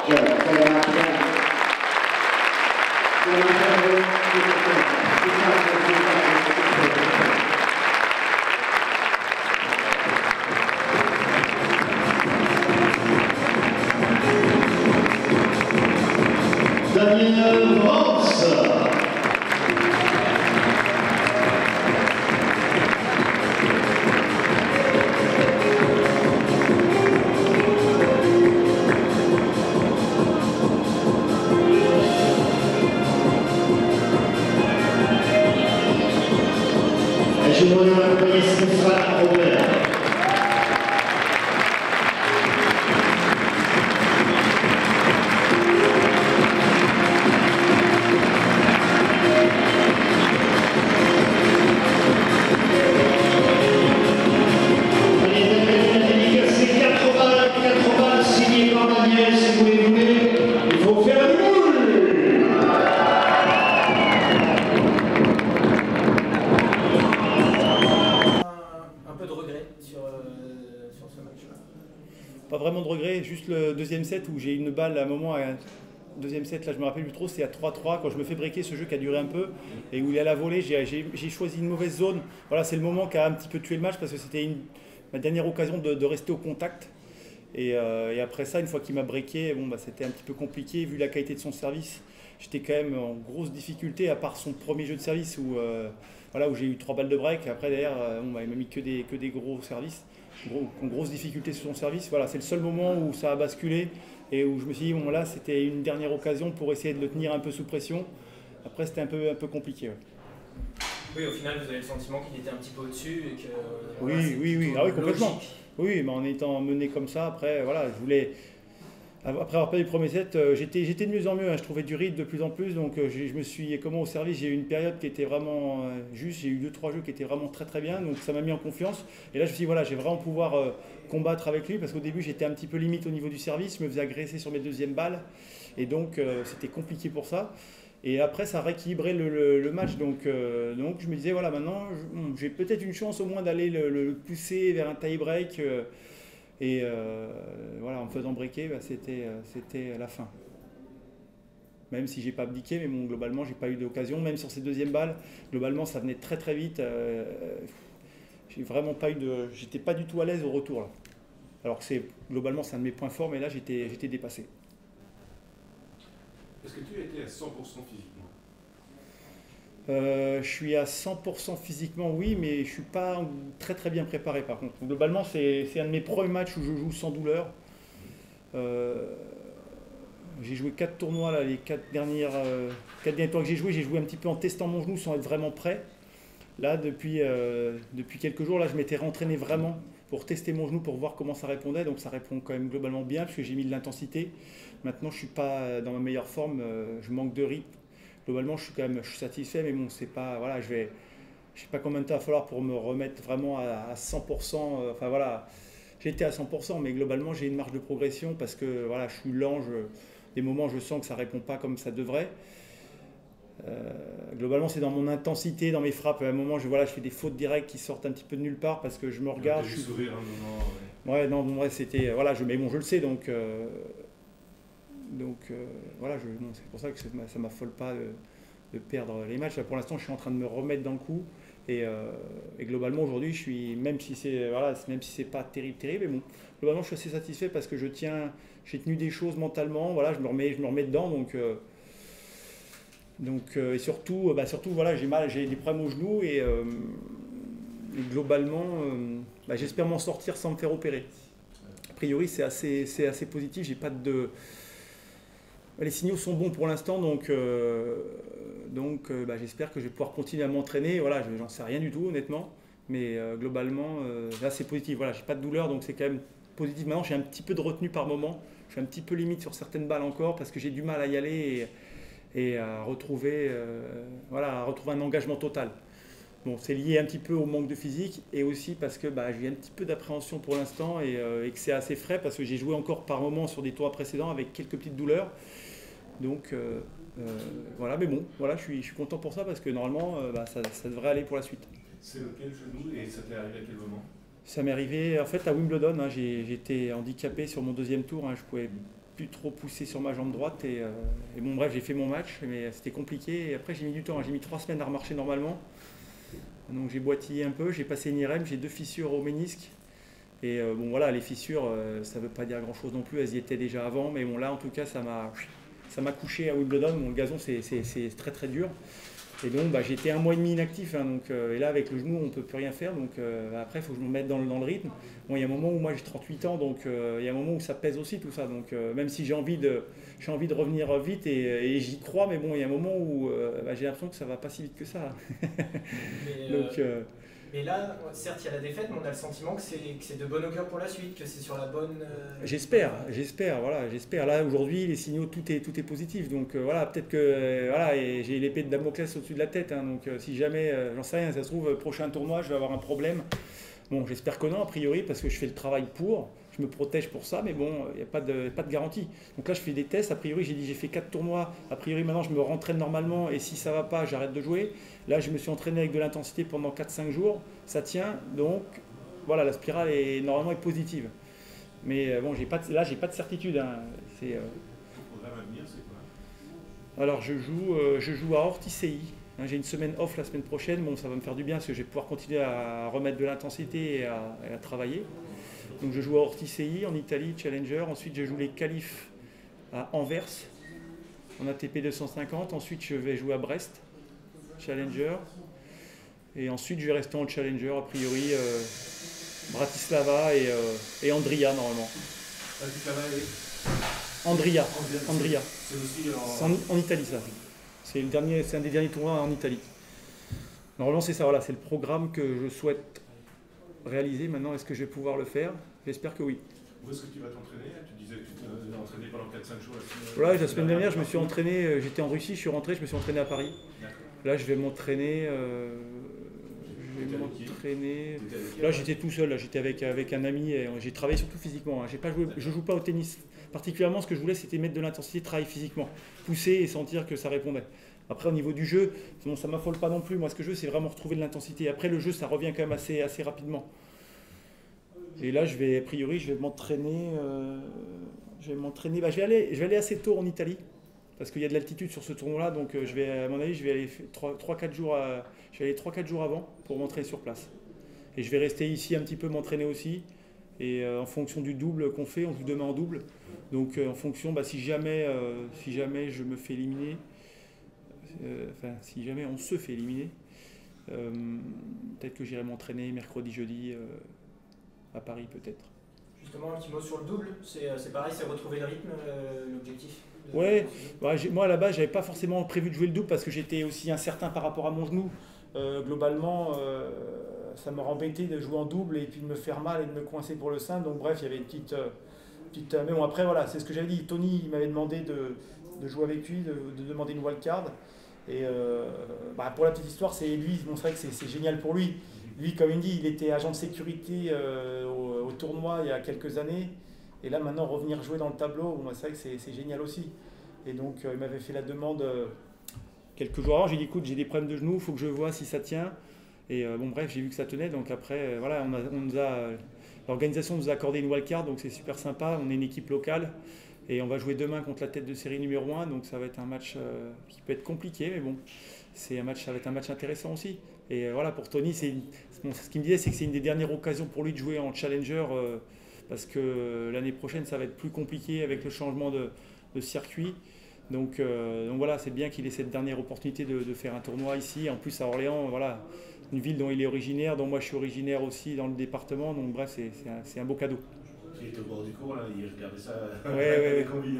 Daniel Vance. Et je voudrais accueillir Stéphane Robert. Pas vraiment de regret, juste le deuxième set où j'ai une balle à un moment, deuxième set, là je me rappelle plus trop, c'est à 3-3 quand je me fais breaker ce jeu qui a duré un peu et où il est à la volée, j'ai choisi une mauvaise zone. Voilà, c'est le moment qui a un petit peu tué le match parce que c'était ma dernière occasion de rester au contact. Et après ça, une fois qu'il m'a breaké, bon, c'était un petit peu compliqué vu la qualité de son service. J'étais quand même en grosse difficulté à part son premier jeu de service où j'ai eu 3 balles de break. Après derrière, il m'a mis que des gros services. Grosse difficulté sur son service. Voilà, c'est le seul moment où ça a basculé et où je me suis dit, bon là c'était une dernière occasion pour essayer de le tenir un peu sous pression. Après c'était un peu compliqué. Ouais. Oui, au final vous avez le sentiment qu'il était un petit peu au-dessus et que... Oui, ah oui, complètement. Oui, mais en étant mené comme ça, après, voilà, après avoir perdu le premier set, j'étais de mieux en mieux, hein, je trouvais du rythme de plus en plus, donc je me suis, au service, j'ai eu une période qui était vraiment juste, j'ai eu 2-3 jeux qui étaient vraiment très très bien, donc ça m'a mis en confiance, et là je me suis dit, voilà, je vais vraiment pouvoir combattre avec lui, parce qu'au début j'étais un petit peu limite au niveau du service, je me faisais agresser sur mes deuxièmes balles, et donc c'était compliqué pour ça, et après ça rééquilibrait le match, donc je me disais, voilà, maintenant j'ai peut-être une chance au moins d'aller le pousser vers un tie-break, et voilà, en me faisant breaker, c'était la fin. Même si j'ai pas abdiqué, mais bon, globalement, j'ai pas eu d'occasion. Même sur ces deuxièmes balles, globalement, ça venait très très vite. J'ai vraiment pas eu j'étais pas du tout à l'aise au retour là. Alors que globalement, c'est un de mes points forts, mais là, j'étais dépassé. Est-ce que tu étais à 100% physiquement? Je suis à 100% physiquement, oui, mais je suis pas très très bien préparé par contre. Globalement, c'est un de mes premiers matchs où je joue sans douleur. J'ai joué 4 tournois, là, les 4 derniers tours que j'ai joué un petit peu en testant mon genou sans être vraiment prêt. Là, depuis quelques jours, là, je m'étais rentraîné vraiment pour tester mon genou, pour voir comment ça répondait. Donc ça répond quand même globalement bien, parce que j'ai mis de l'intensité. Maintenant, je ne suis pas dans ma meilleure forme, je manque de rythme. Globalement, je suis satisfait, mais bon, c'est pas, voilà, je sais pas combien de temps il va falloir pour me remettre vraiment à 100%. Enfin voilà, j'étais à 100%, mais globalement, j'ai une marge de progression parce que voilà, je suis lent. Des moments, je sens que ça répond pas comme ça devrait. Globalement, c'est dans mon intensité, dans mes frappes. À un moment, je fais des fautes directes qui sortent un petit peu de nulle part parce que je me regarde. Je suis sourire un moment. Ouais, non, ouais, c'était, voilà, mais bon, je le sais, donc. Voilà, c'est pour ça que ça m'affole pas de perdre les matchs. Là, pour l'instant, je suis en train de me remettre dans le coup. Et globalement, aujourd'hui, même si c'est pas terrible, mais bon, globalement, je suis assez satisfait parce que j'ai tenu des choses mentalement. Voilà, je me remets dedans. Et surtout, voilà, j'ai des problèmes au genou et globalement, j'espère m'en sortir sans me faire opérer. A priori, c'est assez positif. J'ai pas de Les signaux sont bons pour l'instant, donc j'espère que je vais pouvoir continuer à m'entraîner. Voilà, j'en sais rien du tout, honnêtement, mais globalement, là c'est positif. Voilà, j'ai pas de douleur, donc c'est quand même positif. Maintenant, j'ai un petit peu de retenue par moment. Je suis un petit peu limite sur certaines balles encore parce que j'ai du mal à y aller et à retrouver un engagement total. Bon, c'est lié un petit peu au manque de physique et aussi parce que j'ai un petit peu d'appréhension pour l'instant et que c'est assez frais parce que j'ai joué encore par moment sur des tours précédents avec quelques petites douleurs. Donc voilà, mais bon, voilà, je suis content pour ça parce que normalement ça devrait aller pour la suite. C'est lequel genou et ça t'est arrivé à quel moment? Ça m'est arrivé en fait à Wimbledon, hein, j'étais handicapé sur mon deuxième tour, hein, je pouvais plus trop poussé sur ma jambe droite. Et bon, bref, j'ai fait mon match, mais c'était compliqué. Et après, j'ai mis du temps. J'ai mis 3 semaines à remarcher normalement. Donc j'ai boitillé un peu, j'ai passé une IRM, j'ai 2 fissures au ménisque. Et bon voilà, les fissures, ça ne veut pas dire grand chose non plus, elles y étaient déjà avant. Mais bon là, en tout cas, ça m'a couché à Wimbledon. Bon, le gazon, c'est très très dur. Et donc j'ai été 1 mois et demi inactif, hein, donc, et là avec le genou on ne peut plus rien faire, donc après il faut que je me mette dans le rythme. Bon, il y a un moment où moi j'ai 38 ans, donc il y a un moment où ça pèse aussi tout ça, donc même si j'ai envie de revenir vite et j'y crois, mais bon il y a un moment où j'ai l'impression que ça ne va pas si vite que ça. Mais là, certes, il y a la défaite, mais on a le sentiment que c'est de bon augure pour la suite, que c'est sur la bonne... J'espère. Là, aujourd'hui, les signaux, tout est positif. Donc voilà, peut-être que voilà, et j'ai l'épée de Damoclès au-dessus de la tête. Hein, donc si jamais, j'en sais rien, ça se trouve, prochain tournoi, je vais avoir un problème. Bon, j'espère que non, a priori, parce que je fais le travail pour. Je me protège pour ça, mais bon, il n'y a pas de garantie. Donc là, je fais des tests. A priori, j'ai fait 4 tournois. A priori, maintenant, je me rentraîne normalement. Et si ça ne va pas, j'arrête de jouer. Là, je me suis entraîné avec de l'intensité pendant 4-5 jours. Ça tient. Donc, voilà, la spirale est normalement positive. Mais bon, j'ai pas de certitude. Hein. Le programme à venir, c'est quoi? Alors, je joue à Ortisei. Hein, j'ai une semaine off la semaine prochaine. Bon, ça va me faire du bien parce que je vais pouvoir continuer à remettre de l'intensité et à travailler. Donc je joue à Ortisei en Italie, Challenger. Ensuite je joue les qualifs à Anvers en ATP 250. Ensuite je vais jouer à Brest, Challenger. Et ensuite je vais rester en Challenger, a priori Bratislava et Andria normalement. Bratislava et Andria. C'est aussi En Italie ça. C'est un des derniers tournois en Italie. Normalement c'est ça, voilà, c'est le programme que je souhaite réaliser. Maintenant, est-ce que je vais pouvoir le faire? J'espère que oui. Où est-ce que tu vas t'entraîner? Tu disais que tu t'es entraîné pendant 4-5 jours. Voilà, la semaine dernière, je me suis entraîné, j'étais en Russie, je suis rentré, je me suis entraîné à Paris. Là, je vais m'entraîner. Là, j'étais tout seul, là, j'étais avec un ami et j'ai travaillé surtout physiquement. Hein. Je ne joue pas au tennis. Particulièrement, ce que je voulais, c'était mettre de l'intensité, travailler physiquement, pousser et sentir que ça répondait. Après, au niveau du jeu, bon, ça ne m'affole pas non plus. Moi, ce que je veux, c'est vraiment retrouver de l'intensité. Après, le jeu, ça revient quand même assez rapidement. Et là, a priori, je vais m'entraîner. Je vais aller assez tôt en Italie, parce qu'il y a de l'altitude sur ce tournoi-là. Donc, à mon avis, je vais aller 3-4 jours, je vais aller 3-4 jours avant pour m'entraîner sur place. Et je vais rester ici un petit peu m'entraîner aussi. Et en fonction du double qu'on fait, on joue demain en double. Donc, en fonction, si jamais je me fais éliminer. Si jamais on se fait éliminer, peut-être que j'irai m'entraîner mercredi, jeudi à Paris peut-être. Justement, un petit mot sur le double, c'est pareil, c'est retrouver le rythme, l'objectif? Ouais, moi à la base, j'avais pas forcément prévu de jouer le double parce que j'étais aussi incertain par rapport à mon genou. Globalement, ça m'aurait embêté de jouer en double et puis de me faire mal et de me coincer pour le simple. Donc bref, il y avait une petite mais bon, après voilà, c'est ce que j'avais dit. Tony il m'avait demandé de jouer avec lui, de demander une wildcard. Et pour la petite histoire, c'est lui, bon, c'est vrai que c'est génial pour lui. Lui, comme il dit, il était agent de sécurité au tournoi il y a quelques années. Et là, maintenant, revenir jouer dans le tableau, bon, c'est vrai que c'est génial aussi. Et donc, il m'avait fait la demande quelques jours avant. J'ai dit, écoute, j'ai des problèmes de genoux, il faut que je vois si ça tient. Et bon, bref, j'ai vu que ça tenait. Donc après, voilà, l'organisation nous a accordé une wildcard, donc c'est super sympa. On est une équipe locale. Et on va jouer demain contre la tête de série numéro 1, donc ça va être un match qui peut être compliqué, mais bon, ça va être un match intéressant aussi. Et voilà, pour Tony, ce qu'il me disait, c'est que c'est une des dernières occasions pour lui de jouer en Challenger, parce que l'année prochaine, ça va être plus compliqué avec le changement de circuit. Donc voilà, c'est bien qu'il ait cette dernière opportunité de faire un tournoi ici. En plus, à Orléans, voilà, une ville dont il est originaire, dont moi je suis originaire aussi dans le département, donc bref, c'est un beau cadeau. Il était au bord du cours, là, il regardait ça ouais. avec envie.